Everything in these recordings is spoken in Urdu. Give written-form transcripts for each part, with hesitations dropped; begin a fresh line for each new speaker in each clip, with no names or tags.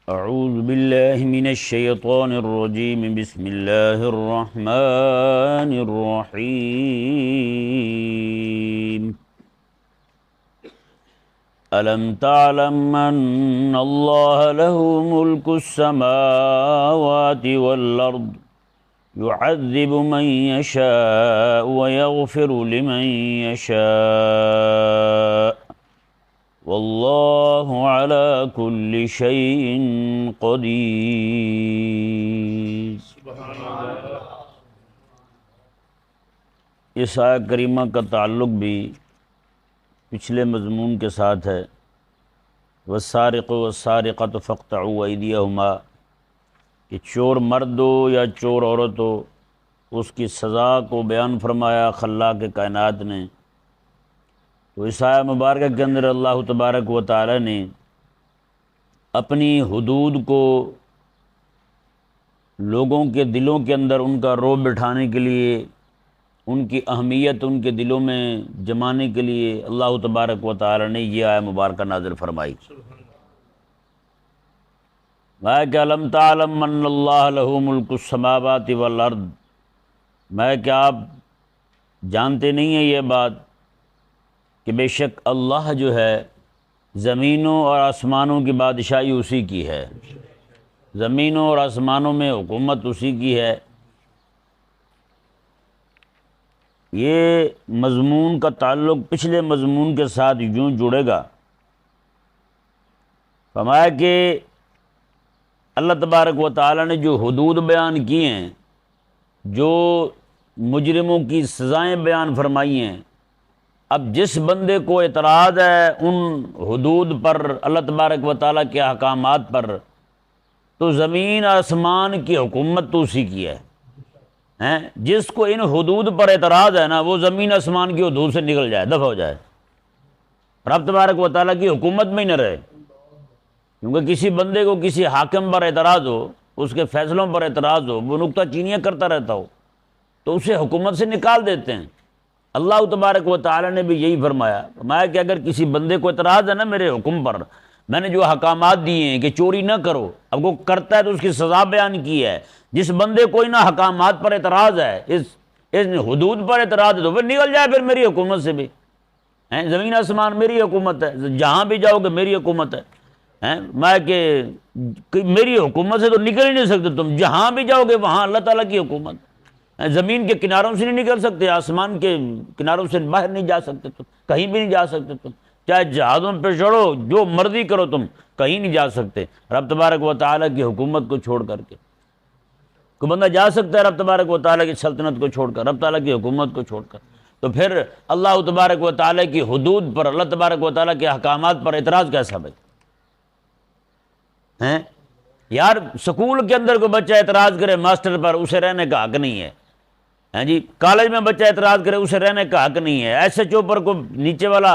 اعوذ باللہ من الشیطان الرجیم بسم اللہ الرحمن الرحیم الم تعلم ان اللہ له ملک السماوات والارض يعذب من يشاء ويغفر لمن يشاء واللہ علی کل شیء قدیر۔ اس آیت کریمہ کا تعلق بھی پچھلے مضمون کے ساتھ ہے، والسارق والسارقۃ فاقطعوا ایدیہما، کہ چور مرد ہو یا چور عورت ہو اس کی سزا کو بیان فرمایا خلاق کائنات نے۔ تو اس آیہ مبارکہ کے اندر اللہ تبارک و تعالی نے اپنی حدود کو لوگوں کے دلوں کے اندر ان کا رعب بٹھانے کے لیے، ان کی اہمیت ان کے دلوں میں جمانے کے لیے اللہ تبارک و تعالی نے یہ آیہ مبارکہ نازل فرمائی۔ میں کہ الم تعلم ان اللہ لہ ملک السماوات والارض، میں کہ آپ جانتے نہیں ہیں یہ بات کہ بے شک اللہ جو ہے زمینوں اور آسمانوں کی بادشاہی اسی کی ہے، زمینوں اور آسمانوں میں حکومت اسی کی ہے۔ یہ مضمون کا تعلق پچھلے مضمون کے ساتھ یوں جڑے گا۔ فرمایا کہ اللہ تبارک و تعالی نے جو حدود بیان کی ہیں، جو مجرموں کی سزائیں بیان فرمائی ہیں، اب جس بندے کو اعتراض ہے ان حدود پر، اللہ تبارک و تعالیٰ کے احکامات پر، تو زمین آسمان کی حکومت تو اسی کی ہے۔ جس کو ان حدود پر اعتراض ہے نا، وہ زمین آسمان کی حدود سے نکل جائے، دفع ہو جائے، رب تبارک و تعالیٰ کی حکومت میں ہی نہ رہے۔ کیونکہ کسی بندے کو کسی حاکم پر اعتراض ہو، اس کے فیصلوں پر اعتراض ہو، وہ نکتہ چینیاں کرتا رہتا ہو، تو اسے حکومت سے نکال دیتے ہیں۔ اللہ تبارک و تعالی نے بھی یہی فرمایا کہ اگر کسی بندے کو اعتراض ہے نا میرے حکم پر، میں نے جو احکامات دیے ہیں کہ چوری نہ کرو، اب وہ کرتا ہے تو اس کی سزا بیان کی ہے۔ جس بندے کو ان احکامات پر اعتراض ہے، اس حدود پر اعتراض ہے، تو پھر نکل جائے پھر میری حکومت سے بھی۔ زمین آسمان میری حکومت ہے، جہاں بھی جاؤ گے میری حکومت ہے۔ میں کہ میری حکومت سے تو نکل ہی نہیں سکتے تم، جہاں بھی جاؤ گے وہاں اللہ تعالیٰ کی حکومت۔ زمین کے کناروں سے نہیں نکل سکتے، آسمان کے کناروں سے باہر نہیں جا سکتے تم، کہیں بھی نہیں جا سکتے تم، چاہے جہازوں پہ چڑھو، جو مرضی کرو تم، کہیں نہیں جا سکتے رب تبارک و تعالیٰ کی حکومت کو چھوڑ کر کے۔ کوئی بندہ جا سکتا ہے رب تبارک و تعالیٰ کی سلطنت کو چھوڑ کر، رب تعالیٰ کی حکومت کو چھوڑ کر؟ تو پھر اللہ تبارک و تعالیٰ کی حدود پر، اللہ تبارک و تعالیٰ کے احکامات پر اعتراض کیسا بھائی؟ یار سکول کے اندر کوئی بچہ اعتراض کرے ماسٹر پر، اسے رہنے کا حق نہیں ہے۔ جی کالج میں بچہ اعتراض کرے، اسے رہنے کا حق نہیں ہے۔ ایس ایچ او پر کوئی نیچے والا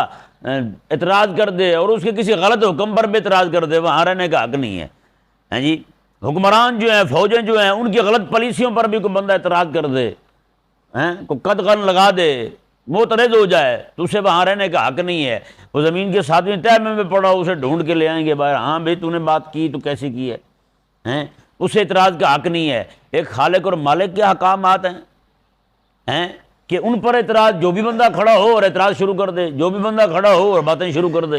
اعتراض کر دے اور اس کے کسی غلط حکم پر بھی اعتراض کر دے، وہاں رہنے کا حق نہیں ہے۔ جی حکمران جو ہیں، فوجیں جو ہیں، ان کی غلط پالیسیوں پر بھی کوئی بندہ اعتراض کر دے، کوئی قدغن لگا دے، معترض ہو جائے، تو اسے وہاں رہنے کا حق نہیں ہے۔ وہ زمین کے 7ویں تہہ میں پڑا، اسے ڈھونڈ کے لے آئیں گے باہر، ہاں بھائی تو نے بات کی تو کیسی کی ہے؟ اسے اعتراض کا حق نہیں ہے۔ ایک خالق اور مالک کے احکامات ہیں کہ ان پر اعتراض، جو بھی بندہ کھڑا ہو اور اعتراض شروع کر دے، جو بھی بندہ کھڑا ہو اور باتیں شروع کر دے،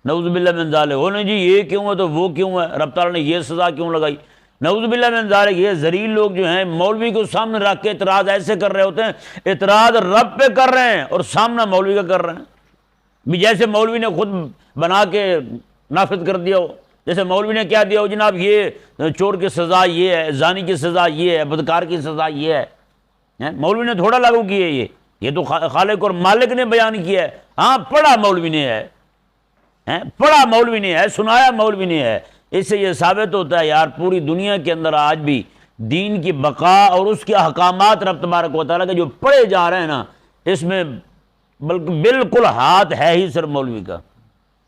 نعوذ باللہ من ذالک، وہ نہیں جی یہ کیوں ہے تو وہ کیوں ہے، رب تعالیٰ نے یہ سزا کیوں لگائی، نعوذ باللہ من ذالک۔ یہ ذلیل لوگ جو ہیں مولوی کو سامنے رکھ کے اعتراض ایسے کر رہے ہوتے ہیں، اعتراض رب پہ کر رہے ہیں اور سامنا مولوی کا کر رہے ہیں، بھی جیسے مولوی نے خود بنا کے نافذ کر دیا ہو، جیسے مولوی نے کیا دیا ہو، جناب یہ چور کی سزا یہ ہے، زانی کی سزا یہ ہے، بدکار کی سزا یہ ہے۔ مولوی نے تھوڑا لاگو کی ہے، یہ تو خالق اور مالک نے بیان کیا ہے۔ ہاں پڑھا مولوی نے ہے، پڑھا مولوی نے ہے، سنایا مولوی نے ہے۔ اس سے یہ ثابت ہوتا ہے یار پوری دنیا کے اندر آج بھی دین کی بقا اور اس کے احکامات رب تبارک و تعالیٰ کے جو پڑھے جا رہے ہیں نا، اس میں بلکہ بالکل ہاتھ ہے ہی صرف مولوی کا،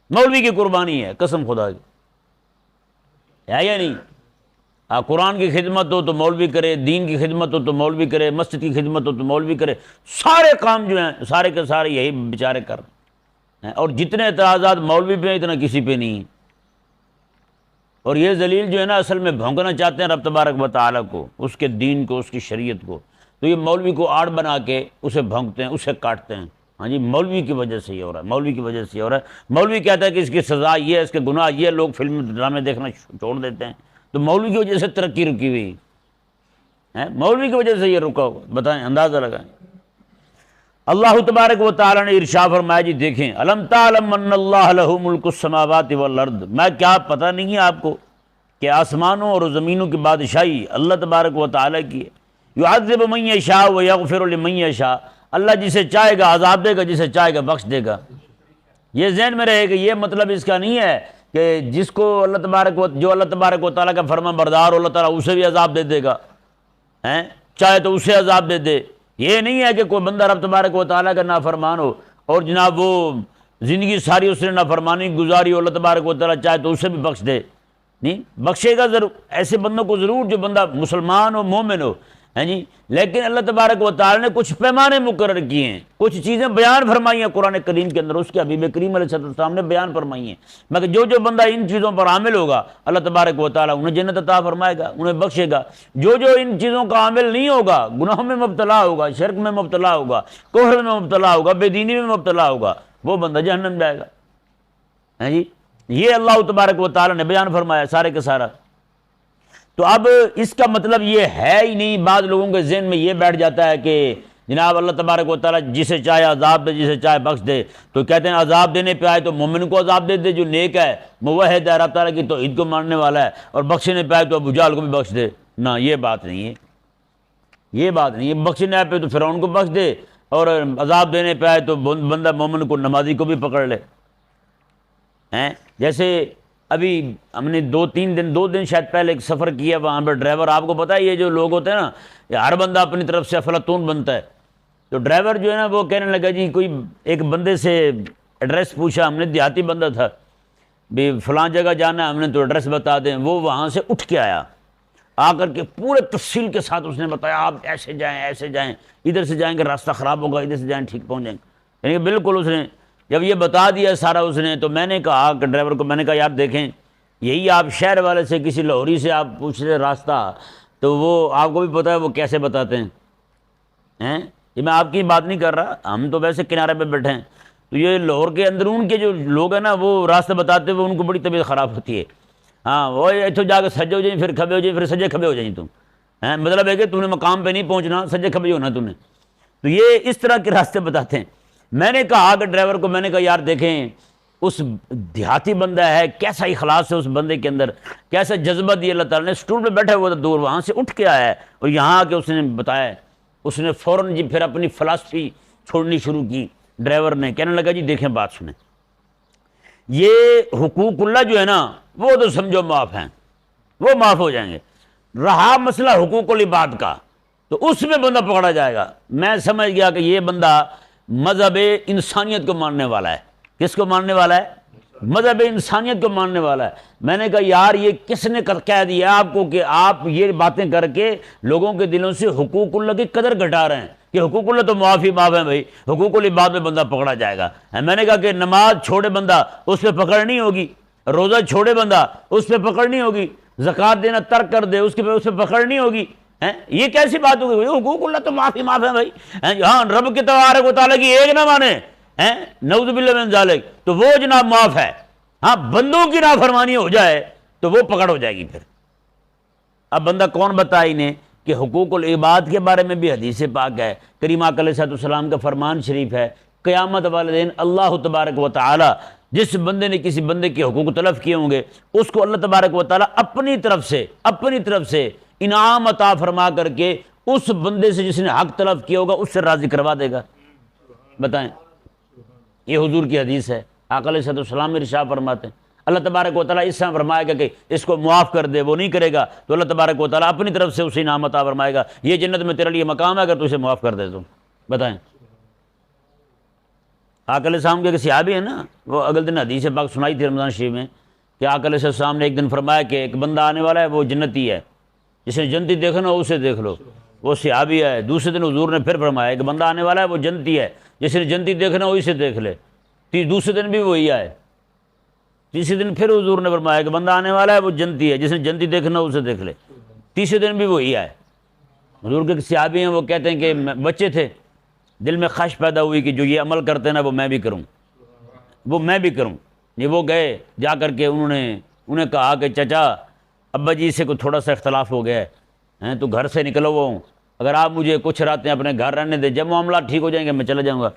مولوی کی قربانی ہے، قسم خدا کی ہے یا نہیں؟ قرآن کی خدمت ہو تو مولوی کرے، دین کی خدمت ہو تو مولوی کرے، مسجد کی خدمت ہو تو مولوی کرے، سارے کام جو ہیں سارے کے سارے یہی بیچارے کر رہے ہیں۔ اور جتنے اعتراضات مولوی پہ ہیں اتنا کسی پہ نہیں ہے۔ اور یہ ذلیل جو ہے نا اصل میں بھونکنا چاہتے ہیں رب تبارک و تعالیٰ کو، اس کے دین کو، اس کی شریعت کو، تو یہ مولوی کو آڑ بنا کے اسے بھونکتے ہیں، اسے کاٹتے ہیں۔ ہاں جی، مولوی کی وجہ سے یہ ہو رہا ہے، مولوی کی وجہ سے یہ ہو رہا ہے۔ مولوی کہتا ہے کہ اس کی سزا یہ ہے، اس کے گناہ یہ ہے، لوگ فلم ڈرامے دیکھنا چھوڑ دیتے ہیں، تو مولوی کی وجہ سے ترقی رکی ہوئی ہے، مولوی کی وجہ سے یہ رکا ہوا، بتائیں، اندازہ لگائیں۔ اللہ تبارک و تعالیٰ نے ارشاد فرمایا، جی دیکھیں، الم تعلم ان اللہ لہ ملک السماوات والارض، میں کیا پتہ نہیں ہے آپ کو کہ آسمانوں اور زمینوں کی بادشاہی اللہ تبارک و تعالیٰ کی ہے۔ یعذب من یشاء ویغفر لمن یشاء، اللہ جسے چاہے گا عذاب دے گا، جسے چاہے گا بخش دے گا۔ یہ ذہن میں رہے کہ یہ مطلب اس کا نہیں ہے کہ جس کو اللہ تبارک و تعالیٰ کا فرما بردار ہو، اللہ تعالیٰ اسے بھی عذاب دے دے گا، ہیں چاہے تو اسے عذاب دے دے۔ یہ نہیں ہے کہ کوئی بندہ رب تبارک و تعالیٰ کا نافرمان ہو اور جناب وہ زندگی ساری اس نے نافرمانی گزاری ہو، اللہ تبارک و تعالیٰ چاہے تو اسے بھی بخش دے، نہیں بخشے گا ضرور ایسے بندوں کو ضرور جو بندہ مسلمان ہو، مومن ہو، ہیں جی۔ لیکن اللہ تبارک و تعالیٰ نے کچھ پیمانے مقرر کیے ہیں، کچھ چیزیں بیان فرمائی ہیں قرآن کریم کے اندر، اس کے حبیب کریم علیہ السلام نے بیان فرمائی ہیں، مگر جو بندہ ان چیزوں پر عامل ہوگا اللہ تبارک و تعالیٰ انہیں جنت عطا فرمائے گا، انہیں بخشے گا۔ جو ان چیزوں کا عامل نہیں ہوگا، گناہوں میں مبتلا ہوگا، شرک میں مبتلا ہوگا، کفر میں مبتلا ہوگا، بے دینی میں مبتلا ہوگا، وہ بندہ جہنم جائے گا، ہیں جی۔ یہ اللہ تبارک و تعالیٰ نے بیان فرمایا سارے کا سارا۔ تو اب اس کا مطلب یہ ہے ہی نہیں، بعض لوگوں کے ذہن میں یہ بیٹھ جاتا ہے کہ جناب اللہ تبارک و تعالیٰ جسے چاہے عذاب دے، جسے چاہے بخش دے، تو کہتے ہیں عذاب دینے پہ آئے تو مومن کو عذاب دے دے جو نیک ہے، موحد ہے، رب تعالیٰ کی توحید کو ماننے والا ہے، اور بخشنے پہ آئے تو ابو جہل کو بھی بخش دے۔ نہ، یہ بات نہیں ہے، یہ بات نہیں ہے۔ بخشنے پہ تو فرعون کو بخش دے، اور عذاب دینے پہ آئے تو بندہ مومن کو، نمازی کو بھی پکڑ لے، ہیں۔ جیسے ابھی ہم نے دو دن شاید پہلے ایک سفر کیا، وہاں پہ ڈرائیور، آپ کو پتہ ہے یہ جو لوگ ہوتے ہیں نا، یہ ہر بندہ اپنی طرف سے افلاطون بنتا ہے، تو ڈرائیور جو ہے نا وہ کہنے لگا، جی کوئی ایک بندے سے ایڈریس پوچھا، ہم نے دیہاتی بندہ تھا، بھی فلاں جگہ جانا ہے، ہم نے تو ایڈریس بتا دیں۔ وہ وہاں سے اٹھ کے آیا، آ کر کے پورے تفصیل کے ساتھ اس نے بتایا، آپ ایسے جائیں، ادھر سے جائیں گے راستہ خراب ہوگا، ادھر سے جائیں ٹھیک پہنچ جائیں گے، یعنی کہ بالکل اس نے جب یہ بتا دیا سارا اس نے، تو میں نے کہا کہ ڈرائیور کو، میں نے کہا یار دیکھیں، یہی آپ شہر والے سے، کسی لاہوری سے آپ پوچھ رہے راستہ، تو وہ آپ کو بھی پتہ ہے وہ کیسے بتاتے ہیں، یہ میں آپ کی بات نہیں کر رہا، ہم تو ویسے کنارے پہ بیٹھے ہیں، تو یہ لاہور کے اندرون کے جو لوگ ہیں نا، وہ راستہ بتاتے ہوئے ان کو بڑی طبیعت خراب ہوتی ہے، ہاں وہ اتوں جا کے سجے ہو جائیں، پھر کھبے ہو جائیں، پھر سجے کھبے ہو جائیں تم، مطلب ہے کہ تم نے مقام پہ نہیں پہنچنا، سجے کھبے ہونا تم نے، تو یہ اس طرح کے راستے بتاتے ہیں۔ میں نے کہا کہ ڈرائیور کو، میں نے کہا یار دیکھیں، اس دیہاتی بندہ ہے، کیسا اخلاص ہے اس بندے کے اندر، کیسا جذبہ دیا اللہ تعالیٰ نے، اسٹول پہ بیٹھا ہوا تھا دور، وہاں سے اٹھ کے آیا ہے اور یہاں آ کے اس نے بتایا، اس نے فوراً جی پھر اپنی فلسفی چھوڑنی شروع کی ڈرائیور نے، کہنے لگا جی دیکھیں بات سنیں، یہ حقوق اللہ جو ہے نا وہ تو سمجھو معاف ہیں، وہ معاف ہو جائیں گے، رہا مسئلہ حقوق العباد کا تو اس میں بندہ پکڑا جائے گا۔ میں سمجھ گیا کہ یہ بندہ مذہب انسانیت کو ماننے والا ہے۔ کس کو ماننے والا ہے؟ مذہب انسانیت کو ماننے والا ہے۔ میں نے کہا یار یہ کس نے کہہ دیا آپ کو کہ آپ یہ باتیں کر کے لوگوں کے دلوں سے حقوق اللہ کی قدر گھٹا رہے ہیں کہ حقوق اللہ تو معاف ہے بھائی، حقوق العباد میں بندہ پکڑا جائے گا۔ میں نے کہا کہ نماز چھوڑے بندہ اس پہ پکڑنی ہوگی، روزہ چھوڑے بندہ اس پہ پکڑنی ہوگی، زکوٰۃ دینا ترک کر دے اس پہ پکڑنی ہوگی، یہ کیسی بات ہوگی بھائی؟ حقوق اللہ تو معاف ہے بھائی، ہاں رب کے تبارک و تعالیٰ کی ایک نہ مانے، نعوذ باللہ من ذالک، تو وہ جناب معاف ہے، ہاں بندوں کی نافرمانی ہو جائے تو وہ پکڑ ہو جائے گی پھر۔ اب بندہ کون بتائے انہیں کہ حقوق العباد کے بارے میں بھی حدیث پاک ہے، کریم آقا علیہ السلام کا فرمان شریف ہے، قیامت والے دن اللہ تبارک و تعالی جس بندے نے کسی بندے کے حقوق تلف کیے ہوں گے اس کو اللہ تبارک و تعالی اپنی طرف سے انعام عطا فرما کر کے اس بندے سے جس نے حق تلف کیا ہوگا اس سے راضی کروا دے گا۔ بتائیں، یہ حضور کی حدیث ہے، آقا علیہ السلام ارشاد فرماتے ہیں اللہ تبارک و تعالیٰ اس طرح فرمائے گا کہ اس کو معاف کر دے، وہ نہیں کرے گا تو اللہ تبارک و تعالیٰ اپنی طرف سے اسے انعام عطا فرمائے گا، یہ جنت میں تیرے لیے مقام ہے اگر تو اسے معاف کر دے تو۔ بتائیں، آقا علیہ السلام کے ایک صحابی ہے نا، وہ اگلے دن حدیث پاک سنائی تھی رمضان شریف میں کہ آقا علیہ السلام نے ایک دن فرمایا کہ ایک بندہ آنے والا ہے وہ جنتی ہے، جس نے جنتی دیکھنا ہو اسے دیکھ لو، وہ صحابی ہے۔ دوسرے دن حضور نے پھر فرمایا ایک بندہ آنے والا ہے وہ جنتی ہے، جس نے جنتی دیکھنا ہو اسے دیکھ لے، دوسرے دن بھی وہی آئے، تیسرے دن پھر حضور نے فرمایا کہ بندہ آنے والا ہے وہ جنتی ہے، جس نے جنتی دیکھنا اسے دیکھ لے۔ تیسرے دن بھی وہی آئے۔ حضور کے صحابی ہیں، وہ کہتے ہیں کہ بچے تھے، دل میں خواہش پیدا ہوئی کہ جو یہ عمل کرتے ہیں نا وہ میں بھی کروں، وہ میں بھی کروں۔ یہ وہ گئے، جا کر کے انہیں کہا کہ چچا ابا جی سے کوئی تھوڑا سا اختلاف ہو گیا ہے، تو گھر سے نکلا ہوا ہوں، اگر آپ مجھے کچھ راتیں اپنے گھر رہنے دیں، جب معاملات ٹھیک ہو جائیں گے میں چلا جاؤں گا۔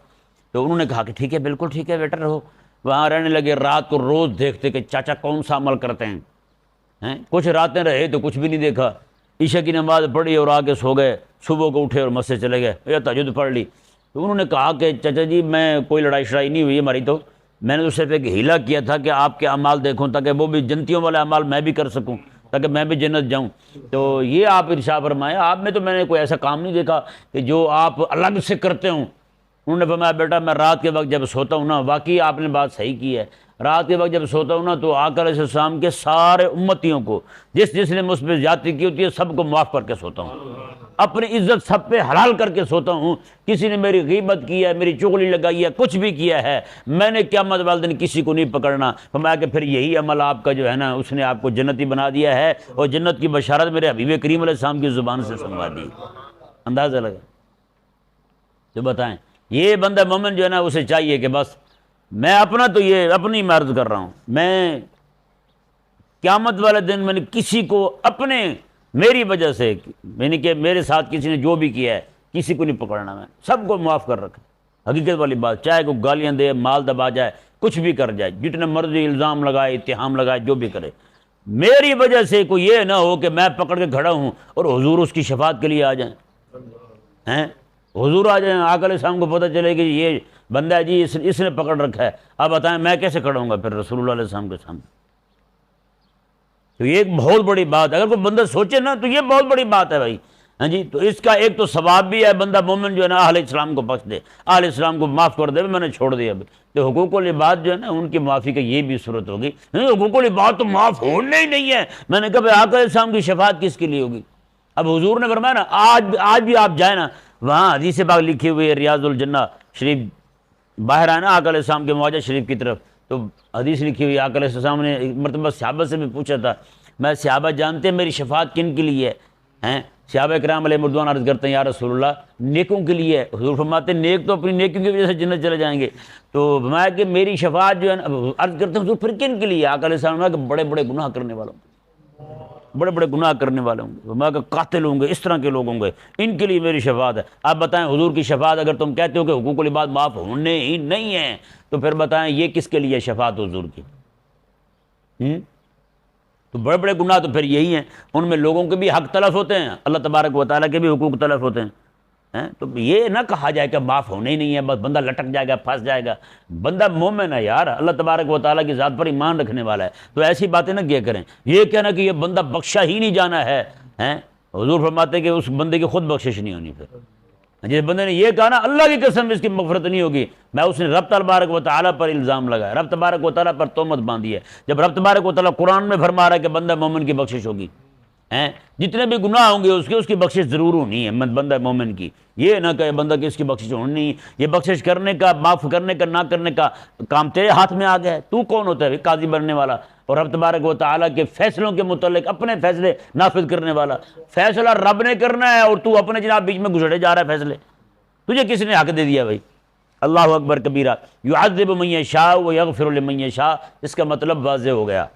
تو انہوں نے کہا کہ ٹھیک ہے، بالکل ٹھیک ہے، بیٹر رہو۔ وہاں رہنے لگے، رات کو روز دیکھتے کہ چاچا کون سا عمل کرتے ہیں۔ کچھ راتیں رہے تو کچھ بھی نہیں دیکھا، عشاء کی نماز پڑھی اور آ کے سو گئے، صبح کو اٹھے اور مسجد چلے گئے یا تہجد پڑھ لی۔ تو انہوں نے کہا کہ چچا جی میں کوئی لڑائی شڑائی نہیں ہوئی ہماری، تو میں نے تو صرف ایک ہیلا کیا تھا کہ آپ کے اعمال دیکھوں تاکہ وہ بھی جنتیوں والے اعمال میں بھی کر سکوں، تاکہ میں بھی جنت جاؤں۔ تو یہ آپ ارشاد فرمائے، آپ میں تو میں نے کوئی ایسا کام نہیں دیکھا کہ جو آپ الگ سے کرتے ہوں۔ انہوں نے فرمایا بیٹا میں رات کے وقت جب سوتا ہوں نا، واقعی آپ نے بات صحیح کی ہے، رات کے وقت جب سوتا ہوں نا تو آقا علیہ السلام کے سارے امتیوں کو جس نے مجھ پہ زیادتی کی ہوتی ہے سب کو معاف کر کے سوتا ہوں، اپنی عزت سب پہ حلال کر کے سوتا ہوں۔ کسی نے میری غیبت کی ہے، میری چغلی لگائی ہے، کچھ بھی کیا ہے، میں نے قیامت والے دن کسی کو نہیں پکڑنا۔ فرمایا کہ پھر یہی عمل آپ کا جو ہے نا اس نے آپ کو جنتی بنا دیا ہے، اور جنت کی بشارت میرے حبیب کریم علیہ السلام کی زبان سے سنوا دی۔ اندازہ لگا؟ تو بتائیں یہ بندہ مومن جو ہے نا اسے چاہیے کہ بس میں اپنا تو یہ اپنی عرض کر رہا ہوں، میں قیامت والے دن میں نے کسی کو اپنے میری وجہ سے یعنی کہ میرے ساتھ کسی نے جو بھی کیا ہے کسی کو نہیں پکڑنا، میں سب کو معاف کر رکھا۔ حقیقت والی بات، چاہے کوئی گالیاں دے، مال دبا جائے، کچھ بھی کر جائے، جتنے مرضی الزام لگائے، اتہام لگائے، جو بھی کرے، میری وجہ سے کوئی یہ نہ ہو کہ میں پکڑ کے کھڑا ہوں اور حضور اس کی شفاعت کے لیے آ جائیں، حضور آ جائیں، آقا علیہ السلام کو پتہ چلے کہ یہ بندہ ہے جی اس نے پکڑ رکھا ہے، اب بتائیں میں کیسے کھڑا ہوں گا پھر رسول اللہ علیہ السلام کے سامنے؟ تو یہ ایک بہت بڑی بات ہے، اگر کوئی بندہ سوچے نا تو یہ بہت بڑی بات ہے بھائی۔ ہاں جی، تو اس کا ایک تو ثواب بھی ہے، بندہ مومن جو ہے نا اہل اسلام کو بخش دے، اہل اسلام کو معاف کر دے، میں نے چھوڑ دیا۔ تو حقوق العباد جو ہے نا ان کی معافی کا یہ بھی صورت ہوگی، حقوق العباد تو معاف ہونے ہی نہیں ہے۔ میں نے کہا بھائی آقا علیہ السلام کی شفاعت کس کے لیے ہوگی؟ اب حضور نے فرمایا نا آج بھی آپ جائیں نا، وہاں حدیث پاک لکھی ہوئی ہے ریاض الجنہ شریف، باہر آئے نا آقا علیہ السلام کے معجزہ شریف کی طرف، تو حدیث لکھی ہوئی، آقا علیہ السلام نے ایک مرتبہ صحابہ سے بھی پوچھا تھا، میں صحابہ جانتے ہیں میری شفاعت کن کے لیے ہے؟ صحابہ کرام علیہ مردوان عرض کرتے ہیں یا رسول اللہ نیکوں کے لیے ہے۔ حضور فرماتے ہیں نیک تو اپنی نیکیوں کی وجہ سے جنت چلے جائیں گے۔ تو فرمایا کہ میری شفاعت جو ہے عرض کرتے ہیں حضور پھر کن کے لیے؟ آقا علیہ السلام نے کہا کہ بڑے بڑے گناہ کرنے والوں، بڑے بڑے گناہ کرنے والے ہوں گے، میں کہ قاتل ہوں گے، اس طرح کے لوگ ہوں گے، ان کے لیے میری شفاعت ہے۔ آپ بتائیں حضور کی شفاعت اگر تم کہتے ہو کہ حقوق العباد معاف ہونے ہی نہیں ہیں، تو پھر بتائیں یہ کس کے لیے شفاعت حضور کی؟ تو بڑے بڑے گناہ تو پھر یہی ہیں، ان میں لوگوں کے بھی حق تلف ہوتے ہیں، اللہ تبارک و تعالیٰ کے بھی حقوق تلف ہوتے ہیں۔ تو یہ نہ کہا جائے کہ معاف ہونے ہی نہیں ہے، بس بندہ لٹک جائے گا، پھنس جائے گا۔ بندہ مومن ہے یار، اللہ تبارک و تعالیٰ کی ذات پر ایمان رکھنے والا ہے، تو ایسی باتیں نہ کیا کریں۔ یہ کہنا کہ یہ بندہ بخشا ہی نہیں جانا ہے، حضور فرماتے ہیں کہ اس بندے کی خود بخشش نہیں ہونی۔ پھر جس بندے نے یہ کہا نا اللہ کی قسم اس کی مغفرت نہیں ہوگی، میں اس نے رب تبارک و تعالیٰ پر الزام لگایا، رب تبارک و تعالیٰ پر تہمت باندھی ہے، جب رب تبارک و تعالیٰ قرآن میں فرما رہا ہے کہ بندہ مومن کی بخشش ہوگی، جتنے بھی گناہ ہوں گے اس کی بخشش ضرور ہونی ہے بندہ مومن کی۔ یہ نہ کہ بندہ کی اس کی بخشش ہونی نہیں، یہ بخشش کرنے کا، معاف کرنے کا، نہ کرنے کا کام تیرے ہاتھ میں آ گیا ہے۔ تو کون ہوتا ہے قاضی بننے والا اور رب تبارک و تعالیٰ کے فیصلوں کے متعلق اپنے فیصلے نافذ کرنے والا؟ فیصلہ رب نے کرنا ہے اور تو اپنے جناب بیچ میں گھسڑے جا رہا ہے فیصلے، تجھے کس نے حق دے دیا بھائی؟ اللہ اکبر کبیرہ، یعذب من یشاء و یغفر لمن یشاء، اس کا مطلب واضح ہو گیا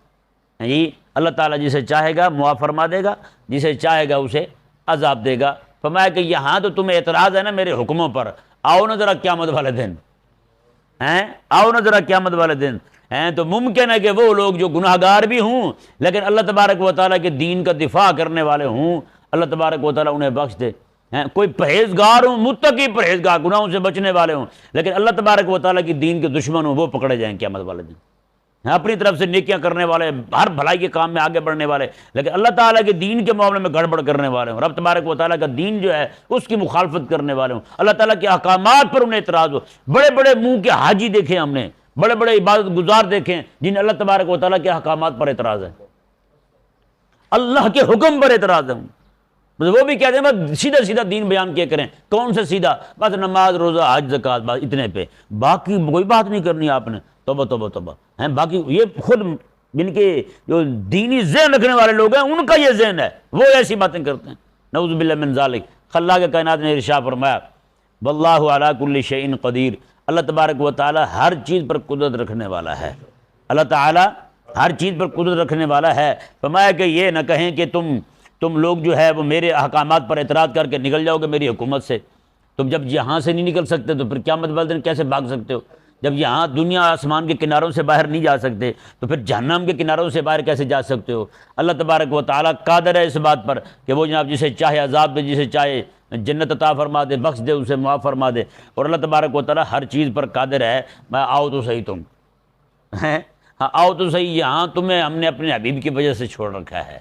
جی۔ اللہ تعالیٰ جسے چاہے گا معاف فرما دے گا، جسے چاہے گا اسے عذاب دے گا۔ فرمایا کہ یہاں تو تمہیں اعتراض ہے نا میرے حکموں پر، آؤ نا ذرا قیامت والے دن، آؤ نا ذرا قیامت والے دن۔ تو ممکن ہے کہ وہ لوگ جو گناہ گار بھی ہوں لیکن اللہ تبارک و تعالیٰ کے دین کا دفاع کرنے والے ہوں، اللہ تبارک و تعالیٰ انہیں بخش دے۔ کوئی پرہیزگار ہوں، متقی پرہیزگار، گناہوں سے بچنے والے ہوں، لیکن اللہ تبارک و تعالیٰ کی دین کے دشمن ہوں، وہ پکڑے جائیں قیامت والے دن۔ اپنی طرف سے نیکیاں کرنے والے، ہر بھلائی کے کام میں آگے بڑھنے والے، لیکن اللہ تعالیٰ کے دین کے معاملے میں گڑبڑ کرنے والے ہوں، رب تبارک و تعالیٰ کا دین جو ہے اس کی مخالفت کرنے والے ہوں، اللہ تعالیٰ کے احکامات پر انہیں اعتراض ہو۔ بڑے بڑے منہ کے حاجی دیکھیں ہم نے، بڑے بڑے عبادت گزار دیکھیں جن اللہ تبارک و تعالیٰ کے احکامات پر اعتراض ہے، اللہ کے حکم پر اعتراض ہے۔ وہ بھی کہتے ہیں بس سیدھا سیدھا دین بیان کیا کریں۔ کون سے سیدھا؟ بس نماز، روزہ، حج، زکوٰۃ، بس اتنے پہ، باقی کوئی بات نہیں کرنی آپ نے۔ توبہ توبہ توبہ، ہیں، باقی یہ خود جن کے جو دینی ذہن رکھنے والے لوگ ہیں ان کا یہ ذہن ہے، وہ ایسی باتیں کرتے ہیں، نعوذ باللہ من ذالک۔ اللہ کے کائنات نے ارشاد فرمایا واللہ علی کل شیء قدیر، اللہ تبارک و تعالی ہر چیز پر قدرت رکھنے والا ہے، اللہ تعالی ہر چیز پر قدرت رکھنے والا ہے۔ فرمایا کہ یہ نہ کہیں کہ تم لوگ جو ہے وہ میرے احکامات پر اعتراض کر کے نکل جاؤ گے میری حکومت سے، تم جب یہاں سے نہیں نکل سکتے تو پھر قیامت والے دن کیسے بھاگ سکتے ہو؟ جب یہاں دنیا آسمان کے کناروں سے باہر نہیں جا سکتے تو پھر جہنم کے کناروں سے باہر کیسے جا سکتے ہو؟ اللہ تبارک و تعالیٰ قادر ہے اس بات پر کہ وہ جناب جسے چاہے عذاب دے، جسے چاہے جنت عطا فرما دے، بخش دے، اسے معاف فرما دے، اور اللہ تبارک و تعالیٰ ہر چیز پر قادر ہے۔ میں آؤ تو صحیح تم ہیں، ہاں آؤ تو صحیح، یہاں تمہیں ہم نے اپنے حبیب کی وجہ سے چھوڑ رکھا ہے،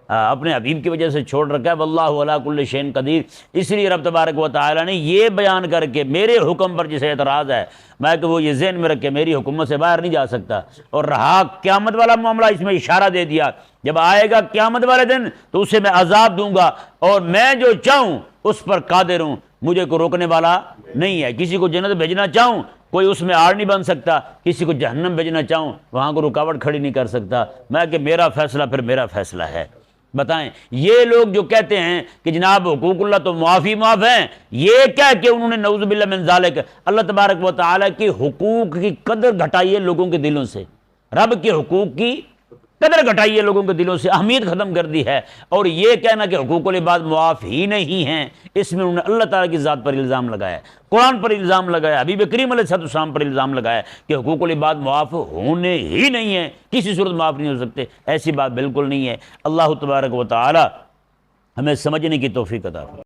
اپنے حبیب کی وجہ سے چھوڑ رکھا ہے، واللہ علی کل شیء قدیر۔ اس لیے رب تبارک و تعالیٰ نے یہ بیان کر کے میرے حکم پر جسے اعتراض ہے میں کہ وہ یہ ذہن میں رکھ کے میری حکومت سے باہر نہیں جا سکتا، اور رہا قیامت والا معاملہ اس میں اشارہ دے دیا، جب آئے گا قیامت والے دن تو اسے میں عذاب دوں گا، اور میں جو چاہوں اس پر قادر ہوں، مجھے کوئی روکنے والا نہیں ہے۔ کسی کو جنت بھیجنا چاہوں کوئی اس میں آڑ نہیں بن سکتا، کسی کو جہنم بھیجنا چاہوں وہاں کو رکاوٹ کھڑی نہیں کر سکتا، میں کہ میرا فیصلہ پھر میرا فیصلہ ہے۔ بتائیں یہ لوگ جو کہتے ہیں کہ جناب حقوق اللہ تو معاف ہیں، یہ کہہ کے انہوں نے نعوذ باللہ من ذالک اللہ تبارک و تعالیٰ کی حقوق کی قدر گھٹائی ہے لوگوں کے دلوں سے، رب کے حقوق کی قدر گھٹائی ہے لوگوں کے دلوں سے، اہمیت ختم کر دی ہے، اور یہ کہنا کہ حقوق العباد معاف ہی نہیں ہیں، اس میں انہوں نے اللہ تعالیٰ کی ذات پر الزام لگایا، قرآن پر الزام لگایا، حبیب کریم علیہ السلام پر الزام لگایا کہ حقوق العباد معاف ہونے ہی نہیں ہیں، کسی صورت معاف نہیں ہو سکتے۔ ایسی بات بالکل نہیں ہے۔ اللہ تبارک و تعالی ہمیں سمجھنے کی توفیق عطا فرمائے۔